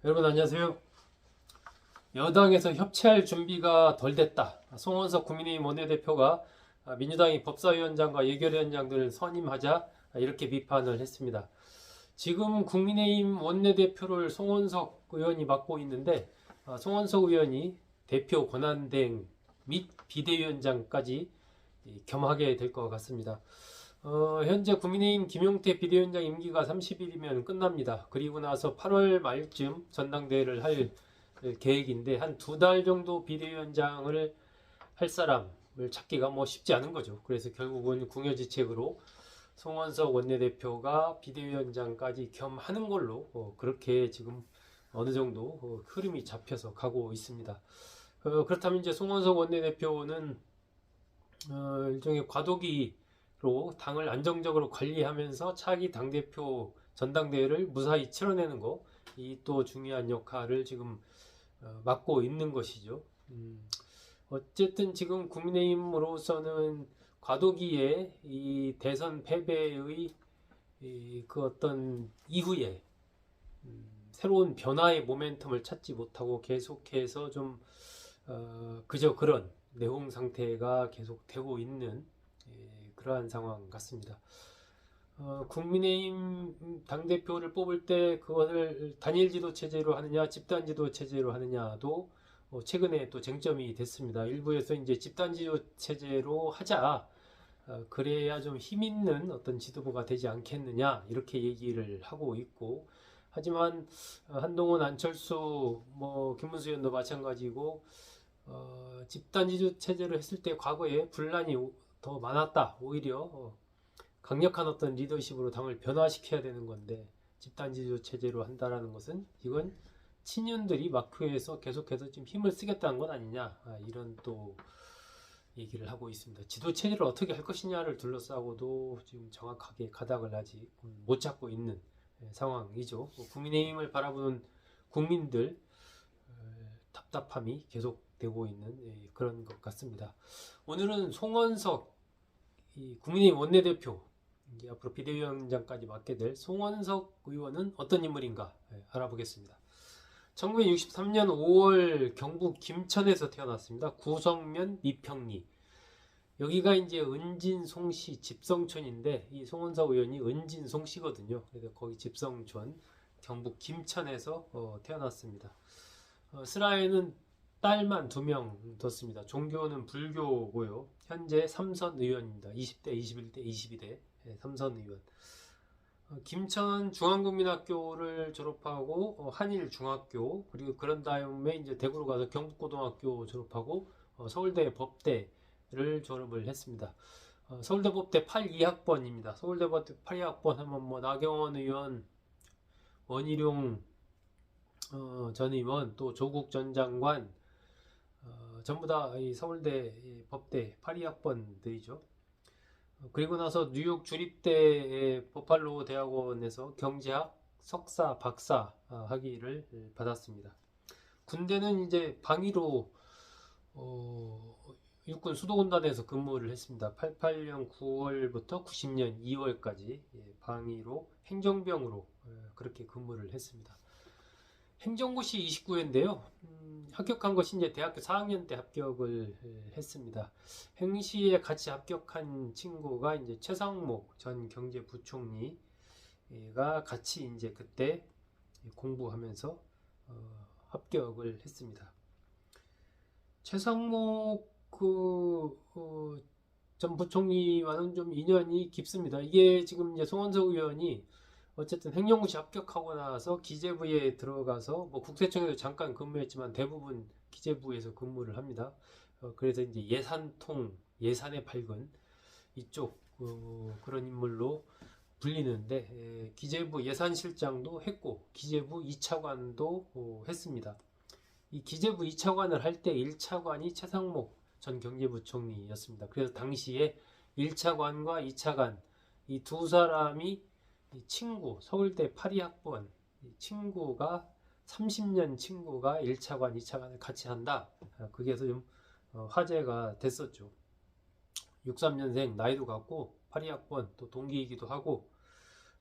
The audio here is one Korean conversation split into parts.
여러분 안녕하세요. 여당에서 협치할 준비가 덜 됐다. 송원석 국민의힘 원내대표가 민주당이 법사위원장과 예결위원장들을 선임하자 이렇게 비판을 했습니다. 지금 국민의힘 원내대표를 송원석 의원이 맡고 있는데 송원석 의원이 대표 권한대행 및 비대위원장까지 겸하게 될 것 같습니다. 현재 국민의힘 김용태 비대위원장 임기가 30일이면 끝납니다. 그리고 나서 8월 말쯤 전당대회를 할 계획인데 한 두 달 정도 비대위원장을 할 사람을 찾기가 쉽지 않은 거죠. 그래서 결국은 궁여지책으로 송원석 원내대표가 비대위원장까지 겸하는 걸로 그렇게 지금 어느 정도 흐름이 잡혀서 가고 있습니다. 그렇다면 이제 송원석 원내대표는 일종의 과도기로 당을 안정적으로 관리하면서 차기 당대표 전당대회를 무사히 치러내는 거, 이 또 중요한 역할을 지금 맡고 있는 것이죠. 어쨌든 지금 국민의힘으로서는 과도기에 이 대선 패배의 그 어떤 이후에 새로운 변화의 모멘텀을 찾지 못하고 계속해서 좀 그저 그런 내홍 상태가 계속되고 있는 그러한 상황 같습니다. 국민의힘 당대표를 뽑을 때 그것을 단일 지도 체제로 하느냐 집단 지도 체제로 하느냐도 최근에 또 쟁점이 됐습니다. 일부에서 이제 집단 지도 체제로 하자, 그래야 좀 힘 있는 어떤 지도부가 되지 않겠느냐 이렇게 얘기를 하고 있고, 하지만 한동훈, 안철수, 김문수 의원도 마찬가지고 집단 지도 체제로 했을 때 과거에 분란이 더 많았다. 오히려 강력한 어떤 리더십으로 당을 변화시켜야 되는 건데 집단 지도 체제로 한다라는 것은 이건 친윤들이 막후에서 계속해서 지금 힘을 쓰겠다는 건 아니냐, 이런 또 얘기를 하고 있습니다. 지도 체제를 어떻게 할 것이냐를 둘러싸고도 지금 정확하게 가닥을 아직 못 잡고 있는 상황이죠. 국민의힘을 바라보는 국민들 답답함이 계속되고 있는 그런 것 같습니다. 오늘은 송원석 국민의힘 원내대표, 이제 앞으로 비대위원장까지 맡게 될 송원석 의원은 어떤 인물인가 알아보겠습니다. 1963년 5월 경북 김천에서 태어났습니다. 구성면 미평리. 여기가 이제 은진송시 집성촌인데 이 송원석 의원이 은진송시거든요. 그래서 거기 집성촌 경북 김천에서 태어났습니다. 슬하에는 딸만 2명 뒀습니다. 종교는 불교고요. 현재 삼선 의원입니다. 20대, 21대, 22대 삼선 의원. 김천 중앙국민학교를 졸업하고 한일중학교, 그리고 그런 다음에 이제 대구로 가서 경북고등학교 졸업하고 서울대 법대를 졸업을 했습니다. 서울대 법대 82학번입니다. 서울대 법대 82학번 하면 나경원 의원, 원희룡 전 의원, 또 조국 전 장관, 전부 다 이 서울대 법대 82학번들이죠. 그리고 나서 뉴욕 주립대 버팔로 대학원에서 경제학 석사, 박사 학위를 받았습니다. 군대는 이제 방위로 육군 수도군단에서 근무를 했습니다. 88년 9월부터 90년 2월까지 방위로 행정병으로 그렇게 근무를 했습니다. 행정고시 29회인데요. 합격한 것이 이제 대학교 4학년 때 합격을 했습니다. 행시에 같이 합격한 친구가 이제 최상목 전 경제부총리가 같이 이제 그때 공부하면서 합격을 했습니다. 최상목 전 부총리와는 좀 인연이 깊습니다. 이게 지금 이제 송원석 의원이 어쨌든 행정고시 합격하고 나서 기재부에 들어가서 국세청에도 잠깐 근무했지만 대부분 기재부에서 근무를 합니다. 그래서 이제 예산의 밝은 이쪽 그런 인물로 불리는데, 기재부 예산실장도 했고 기재부 2차관도 했습니다. 이 기재부 2차관을 할 때 1차관이 최상목 전 경제부총리였습니다. 그래서 당시에 1차관과 2차관 이 두 사람이 친구, 서울대 82학번 친구가 30년 친구가 1차관, 2차관을 같이 한다. 그게 좀 화제가 됐었죠. 63년생 나이도 같고 82학번 또 동기이기도 하고,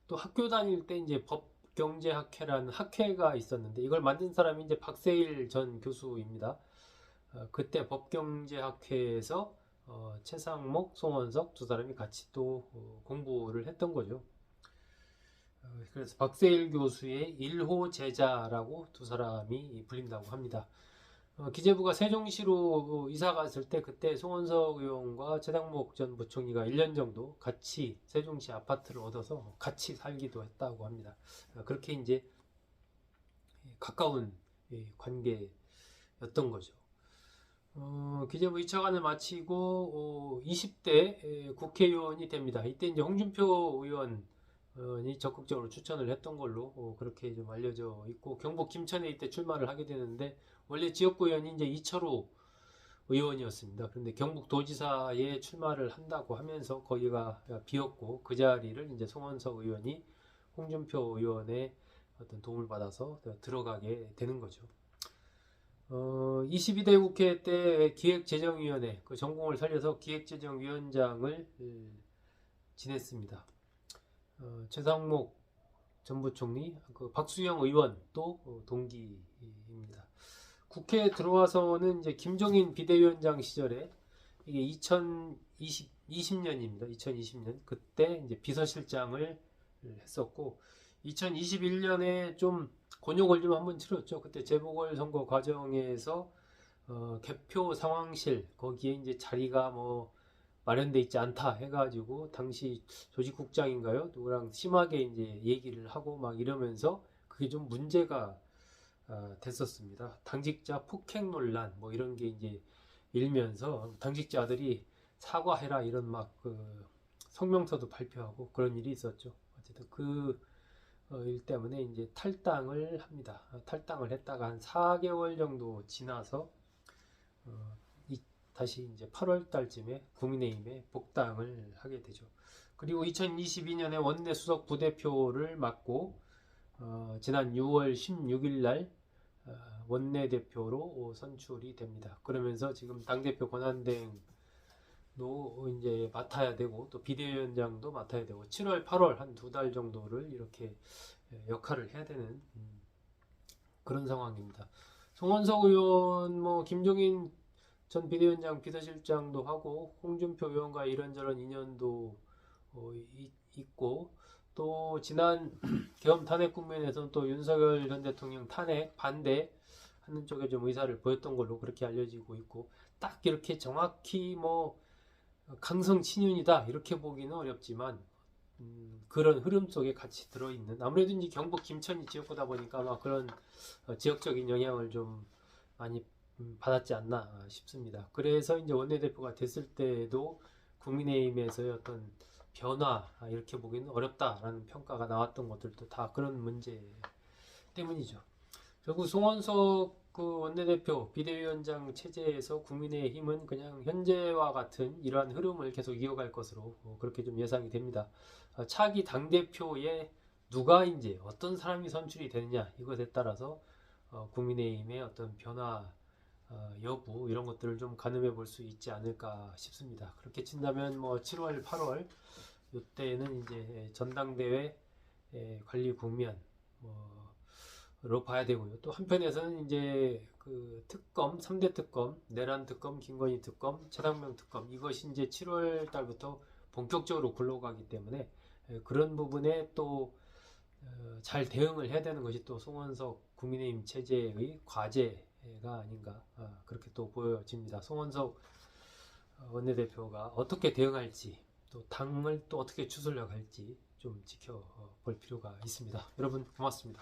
또 학교 다닐 때 이제 법경제학회라는 학회가 있었는데 이걸 만든 사람이 이제 박세일 전 교수입니다. 그때 법경제학회에서 최상목, 송원석 두 사람이 같이 또 공부를 했던 거죠. 그래서 박세일 교수의 1호 제자라고 두 사람이 불린다고 합니다. 기재부가 세종시로 이사 갔을 때 그때 송원석 의원과 최상목 전 부총리가 1년 정도 같이 세종시 아파트를 얻어서 같이 살기도 했다고 합니다. 그렇게 이제 가까운 관계였던 거죠. 기재부 2차관을 마치고 20대 국회의원이 됩니다. 이때 이제 홍준표 의원이 적극적으로 추천을 했던 걸로 그렇게 좀 알려져 있고, 경북 김천에 이때 출마를 하게 되는데 원래 지역구 의원이 이제 이철우 의원이었습니다. 그런데 경북도지사에 출마를 한다고 하면서 거기가 비었고 그 자리를 이제 송원석 의원이 홍준표 의원의 어떤 도움을 받아서 들어가게 되는 거죠. 22대 국회 때 기획재정위원회 그 전공을 살려서 기획재정위원장을 지냈습니다. 최상목 전 부총리, 그 박수영 의원도 동기입니다. 국회에 들어와서는 이제 김종인 비대위원장 시절에 이게 2020년입니다. 2020년 그때 이제 비서실장을 했었고 2021년에 좀 곤욕을 좀 한번 치렀죠. 그때 재보궐선거 과정에서 개표 상황실 거기에 이제 자리가 뭐 마련돼 있지 않다 해가지고 당시 조직국장인가요? 누구랑 심하게 이제 얘기를 하고 막 이러면서 그게 좀 문제가 됐었습니다. 당직자 폭행 논란 뭐 이런 게 이제 일면서 당직자들이 사과해라 이런 막 성명서도 발표하고 그런 일이 있었죠. 어쨌든 그 일 때문에 이제 탈당을 합니다. 탈당을 했다가 한 4개월 정도 지나서 다시 이제 8월 달쯤에 국민의힘에 복당을 하게 되죠. 그리고 2022년에 원내 수석 부대표를 맡고 지난 6월 16일 날 원내대표로 선출이 됩니다. 그러면서 지금 당대표 권한대행도 이제 맡아야 되고 또 비대위원장도 맡아야 되고 7월, 8월 한 2달 정도를 이렇게 역할을 해야 되는 그런 상황입니다. 송원석 의원, 뭐 김종인 전 비대위원장 비서실장도 하고 홍준표 의원과 이런저런 인연도 있고 또 지난 계엄 탄핵 국면에서는 또 윤석열 전 대통령 탄핵 반대하는 쪽에 좀 의사를 보였던 걸로 그렇게 알려지고 있고 딱 이렇게 정확히 뭐 강성 친윤이다 이렇게 보기는 어렵지만 그런 흐름 속에 같이 들어있는 아무래도 이제 경북 김천이 지역구다 보니까 막 그런 지역적인 영향을 좀 많이 받았지 않나 싶습니다. 그래서 이제 원내대표가 됐을 때도 국민의힘에서의 어떤 변화 이렇게 보기는 어렵다라는 평가가 나왔던 것들도 다 그런 문제 때문이죠. 결국 송원석 그 원내대표 비대위원장 체제에서 국민의힘은 그냥 현재와 같은 이러한 흐름을 계속 이어갈 것으로 그렇게 좀 예상이 됩니다. 차기 당대표에 누가 이제 어떤 사람이 선출이 되느냐 이것에 따라서 국민의힘의 어떤 변화 여부 이런 것들을 좀 가늠해 볼 수 있지 않을까 싶습니다. 그렇게 친다면 뭐 7월, 8월 이때는 이제 전당대회 관리 국면 로 봐야 되고요. 또 한편에서는 이제 그 특검, 3대 특검, 내란 특검, 김건희 특검, 최상병 특검 이것이 이제 7월 달부터 본격적으로 굴러가기 때문에 그런 부분에 또 잘 대응을 해야 되는 것이 또 송원석 국민의힘 체제의 과제가 아닌가 그렇게 또 보여집니다. 송원석 원내대표가 어떻게 대응할지 또 당을 또 어떻게 추슬려 갈지 좀 지켜볼 필요가 있습니다. 여러분 고맙습니다.